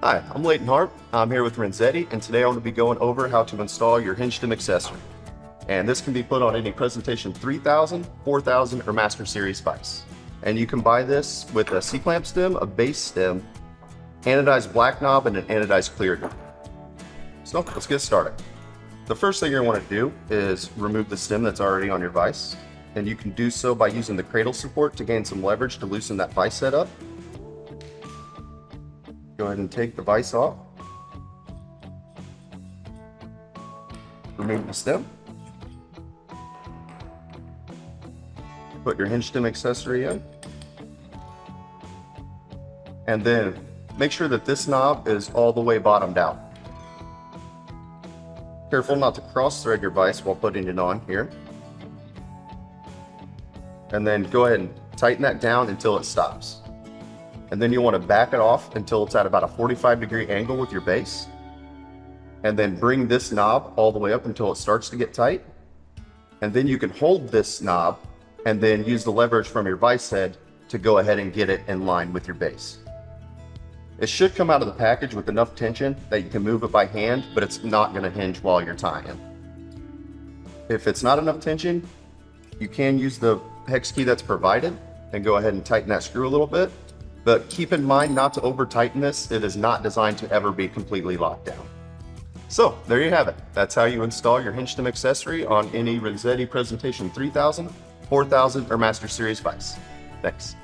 Hi, I'm Leighton. I'm here with Renzetti, and today I'm going to be going over how to install your Hinge Stem Accessory. And this can be put on any Presentation 3000, 4000, or Master Series vise. And you can buy this with a C-clamp stem, a base stem, anodized black knob, and an anodized clear knob. So let's get started. The first thing you're going to want to do is remove the stem that's already on your vise. And you can do so by using the cradle support to gain some leverage to loosen that vise setup. Go ahead and take the vise off. Remove the stem. Put your Hinge Stem accessory in. And then make sure that this knob is all the way bottomed out. Careful not to cross thread your vise while putting it on here. And then go ahead and tighten that down until it stops. And then you want to back it off until it's at about a 45-degree angle with your base. And then bring this knob all the way up until it starts to get tight. And then you can hold this knob and then use the leverage from your vise head to go ahead and get it in line with your base. It should come out of the package with enough tension that you can move it by hand, but it's not going to hinge while you're tying. If it's not enough tension, you can use the hex key that's provided and go ahead and tighten that screw a little bit. But keep in mind not to over tighten this. It is not designed to ever be completely locked down. So there you have it. That's how you install your Hinge Stem accessory on any Renzetti Presentation 3000, 4000, or Master Series vise. Thanks.